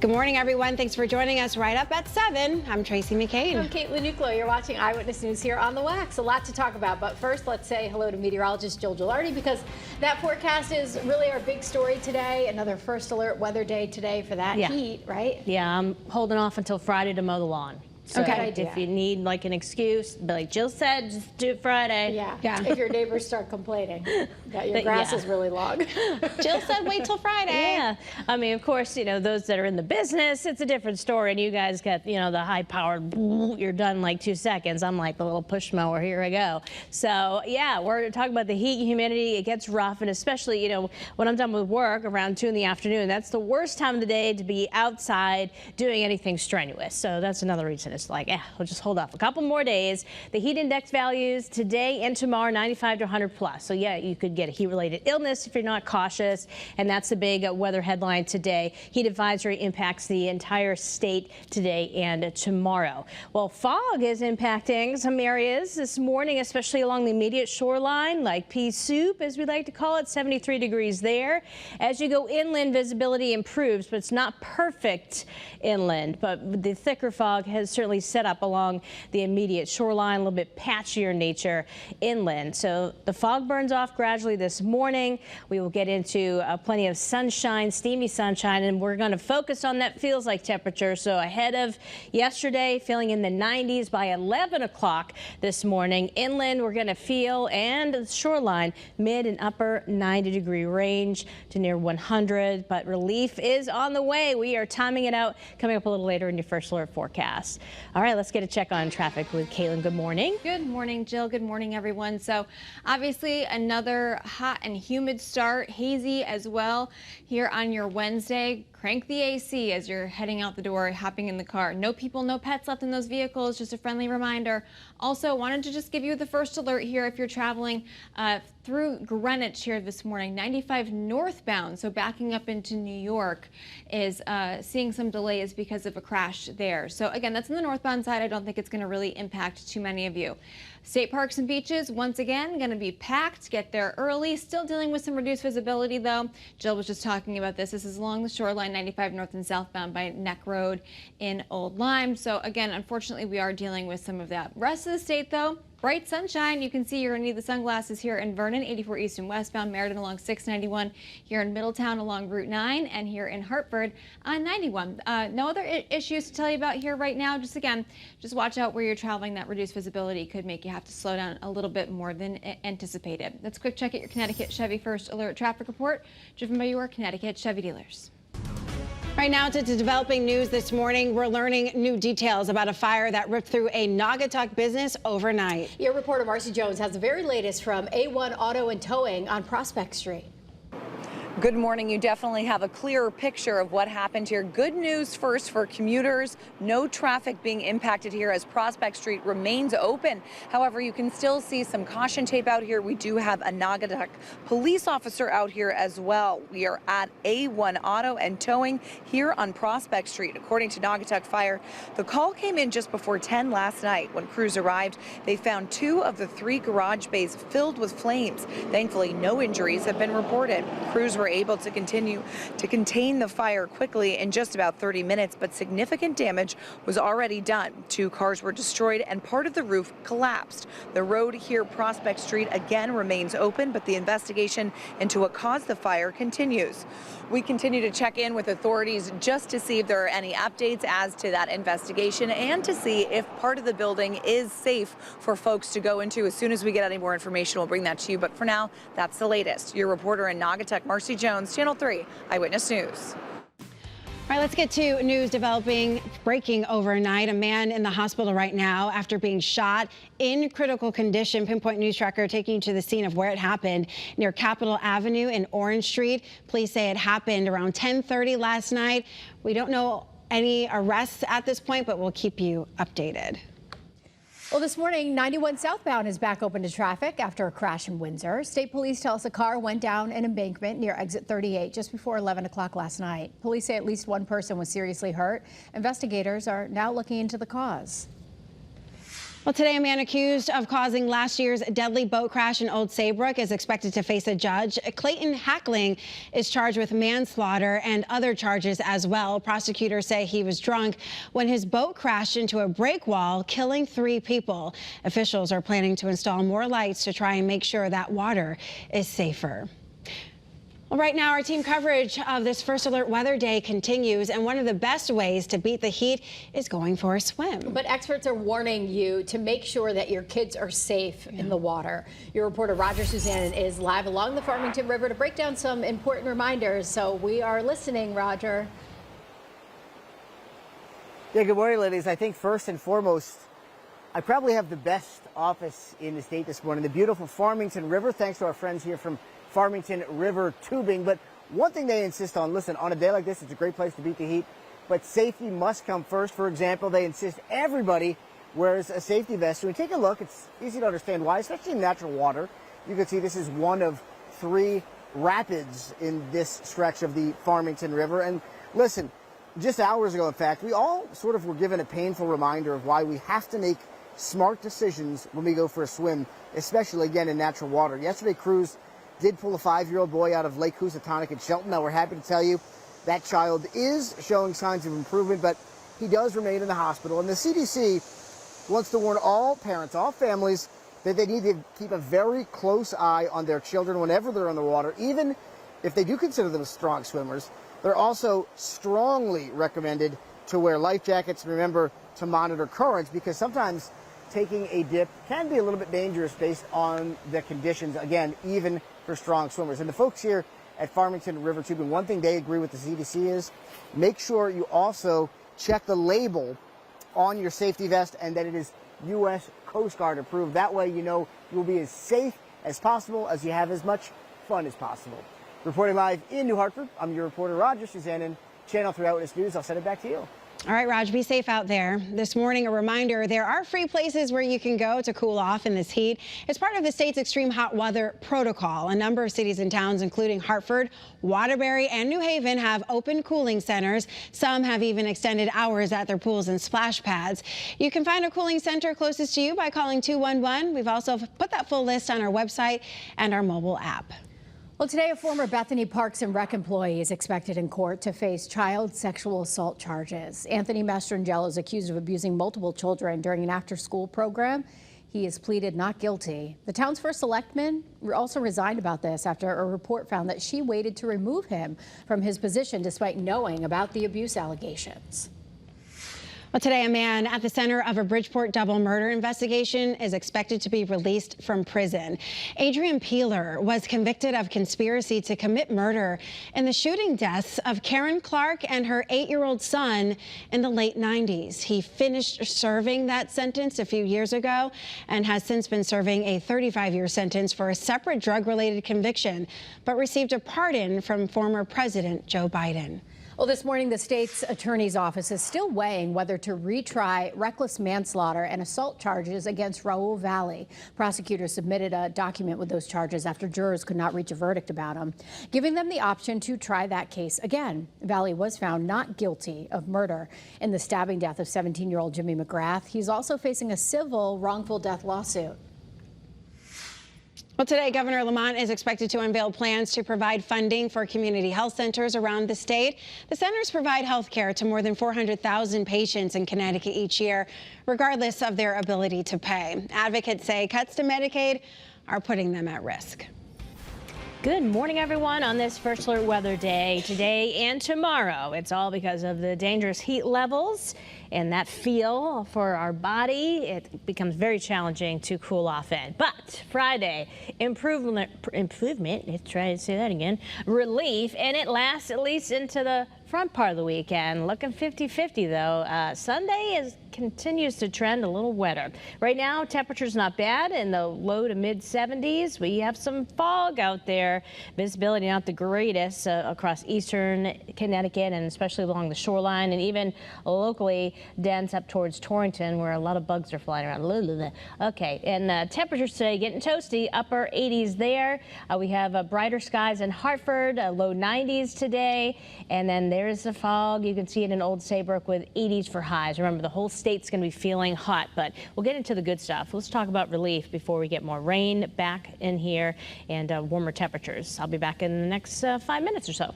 Good morning, everyone. Thanks for joining us right up at 7. I'm Tracey McCain. I'm Nuclo. You're watching Eyewitness News here on the Wax. A lot to talk about, but first let's say hello to meteorologist Jill Gilardi, because that forecast is really our big story today. Another first alert weather day today for that heat, right? Yeah, I'm holding off until Friday to mow the lawn. So okay. If you need like an excuse, like Jill said, just do it Friday. Yeah. If your neighbors start complaining that your grass is really long. Jill said wait till Friday. Yeah. I mean, of course, you know, those that are in the business, it's a different story. And you guys got, you know, the high powered, you're done in like 2 seconds. I'm like the little push mower, here I go. So yeah, we're talking about the heat, humidity. It gets rough. And especially, you know, when I'm done with work around 2 in the afternoon, that's the worst time of the day to be outside doing anything strenuous. So that's another reason. It's like, we'll just hold off a couple more days. The heat index values today and tomorrow, 95 to 100 plus. So yeah, you could get a heat-related illness if you're not cautious. And that's the big weather headline today. Heat advisory impacts the entire state today and tomorrow. Well, fog is impacting some areas this morning, especially along the immediate shoreline, like pea soup, as we like to call it, 73 degrees there. As you go inland, visibility improves, but it's not perfect inland. But the thicker fog has certainly set up along the immediate shoreline, a little bit patchier nature inland. So the fog burns off gradually this morning. We will get into plenty of sunshine, steamy sunshine, and we're going to focus on that feels like temperature. So ahead of yesterday, feeling in the 90s by 11 o'clock this morning. Inland, we're going to feel, and the shoreline, mid and upper 90-degree range to near 100. But relief is on the way. We are timing it out, coming up a little later in your first alert forecast. All right, let's get a check on traffic with Caitlin. Good morning. Good morning, Jill. Good morning, everyone. So obviously another hot and humid start, hazy as well here on your Wednesday. Crank the AC as you're heading out the door, hopping in the car. No people, no pets left in those vehicles. Just a friendly reminder. Also, wanted to just give you the first alert here if you're traveling through Greenwich here this morning. 95 northbound, so backing up into New York, is seeing some delays because of a crash there. So again, that's on the northbound side. I don't think it's going to really impact too many of you. State parks and beaches, once again, going to be packed. Get there early. Still dealing with some reduced visibility, though. Jill was just talking about this. This is along the shoreline, 95 north and southbound by Neck Road in Old Lyme. So again, unfortunately, we are dealing with some of that. Rest of the state, though, bright sunshine. You can see you're going to need the sunglasses here in Vernon, 84 east and westbound, Meriden along 691, here in Middletown along Route 9, and here in Hartford on 91. No other issues to tell you about here right now. Just again, just watch out where you're traveling. That reduced visibility could make you have to slow down a little bit more than anticipated. Let's quick check at your Connecticut Chevy First Alert traffic report, driven by your Connecticut Chevy dealers. Right now, to developing news this morning, we're learning new details about a fire that ripped through a Naugatuck business overnight. Your reporter Marcy Jones has the very latest from A1 Auto and Towing on Prospect Street. Good morning. You definitely have a clearer picture of what happened here. Good news first for commuters. No traffic being impacted here as Prospect Street remains open. However, you can still see some caution tape out here. We do have a Naugatuck police officer out here as well. We are at A1 Auto and Towing here on Prospect Street. According to Naugatuck Fire, the call came in just before 10 last night. When crews arrived, they found 2 of the 3 garage bays filled with flames. Thankfully, no injuries have been reported. Crews were able to continue to contain the fire quickly in just about 30 minutes, but significant damage was already done. 2 cars were destroyed and part of the roof collapsed. The road here, Prospect Street, again remains open, but the investigation into what caused the fire continues. We continue to check in with authorities just to see if there are any updates as to that investigation and to see if part of the building is safe for folks to go into. As soon as we get any more information, we'll bring that to you. But for now, that's the latest. Your reporter in Naugatuck, Marcy Jones, Channel 3, Eyewitness News. All right, let's get to news breaking overnight. A man in the hospital right now after being shot in critical condition. Pinpoint News Tracker taking you to the scene of where it happened near Capitol Avenue and Orange Street. Police say it happened around 10:30 last night. We don't know any arrests at this point, but we'll keep you updated. Well, this morning, 91 southbound is back open to traffic after a crash in Windsor. State police tell us a car went down an embankment near exit 38 just before 11 o'clock last night. Police say at least 1 person was seriously hurt. Investigators are now looking into the cause. Well, today, a man accused of causing last year's deadly boat crash in Old Saybrook is expected to face a judge. Clayton Hackling is charged with manslaughter and other charges as well. Prosecutors say he was drunk when his boat crashed into a break wall, killing 3 people. Officials are planning to install more lights to try and make sure that water is safer. Well, right now, our team coverage of this First Alert Weather Day continues, and one of the best ways to beat the heat is going for a swim. But experts are warning you to make sure that your kids are safe in the water. Your reporter Roger Suzanne is live along the Farmington River to break down some important reminders. So we are listening, Roger. Yeah, good morning, ladies. I think first and foremost, I probably have the best office in the state this morning, the beautiful Farmington River, thanks to our friends here from Farmington River Tubing. But one thing they insist on, listen, on a day like this, it's a great place to beat the heat, but safety must come first. For example, they insist everybody wears a safety vest. So we take a look. It's easy to understand why, especially in natural water. You can see this is one of 3 rapids in this stretch of the Farmington River. And listen, just hours ago, in fact, we all sort of were given a painful reminder of why we have to make smart decisions when we go for a swim, especially, again, in natural water. Yesterday, crews did pull a 5-year-old boy out of Lake Housatonic in Shelton. Now, we're happy to tell you that child is showing signs of improvement, but he does remain in the hospital. And the CDC wants to warn all parents, all families, that they need to keep a very close eye on their children whenever they're in the water, even if they do consider them strong swimmers. They're also strongly recommended to wear life jackets and remember to monitor currents, because sometimes taking a dip can be a little bit dangerous based on the conditions, again, even for strong swimmers. And the folks here at Farmington River Tubing, one thing they agree with the CDC is make sure you also check the label on your safety vest and that it is U.S. Coast Guard approved. That way you know you'll be as safe as possible as you have as much fun as possible. Reporting live in New Hartford, I'm your reporter Roger Suzanne, Channel 3 Eyewitness News. I'll send it back to you. All right, Raj, be safe out there. This morning, a reminder, there are free places where you can go to cool off in this heat. It's part of the state's extreme hot weather protocol. A number of cities and towns, including Hartford, Waterbury, and New Haven, have open cooling centers. Some have even extended hours at their pools and splash pads. You can find a cooling center closest to you by calling 211. We've also put that full list on our website and our mobile app. Well, today, a former Bethany Parks and Rec employee is expected in court to face child sexual assault charges. Anthony Mastrangelo is accused of abusing multiple children during an after-school program. He has pleaded not guilty. The town's first selectman also resigned about this after a report found that she waited to remove him from his position despite knowing about the abuse allegations. Well, today, a man at the center of a Bridgeport double murder investigation is expected to be released from prison. Adrian Peeler was convicted of conspiracy to commit murder in the shooting deaths of Karen Clark and her 8-year-old son in the late 90s. He finished serving that sentence a few years ago and has since been serving a 35-year sentence for a separate drug-related conviction, but received a pardon from former President Joe Biden. Well, this morning, the state's attorney's office is still weighing whether to retry reckless manslaughter and assault charges against Raul Valley. Prosecutors submitted a document with those charges after jurors could not reach a verdict about him, giving them the option to try that case again. Valley was found not guilty of murder in the stabbing death of 17-year-old Jimmy McGrath. He's also facing a civil wrongful death lawsuit. Well, today, Governor Lamont is expected to unveil plans to provide funding for community health centers around the state. The centers provide health care to more than 400,000 patients in Connecticut each year, regardless of their ability to pay. Advocates say cuts to Medicaid are putting them at risk. Good morning, everyone, on this First Alert Weather Day today and tomorrow. It's all because of the dangerous heat levels and that feel for our body. It becomes very challenging to cool off in. But Friday, improvement, let's try to say that again, relief, and it lasts at least into the front part of the weekend. Looking 50-50 though. Sunday continues to trend a little wetter. Right now, temperature's not bad in the low to mid 70s. We have some fog out there. Visibility not the greatest across eastern Connecticut and especially along the shoreline, and even locally dense up towards Torrington where a lot of bugs are flying around. Okay, and temperatures today getting toasty, upper 80s there. We have brighter skies in Hartford, low 90s today, and then there's the fog. You can see it in Old Saybrook with 80s for highs. Remember, the whole state's going to be feeling hot, but we'll get into the good stuff. Let's talk about relief before we get more rain back in here and warmer temperatures. I'll be back in the next 5 minutes or so.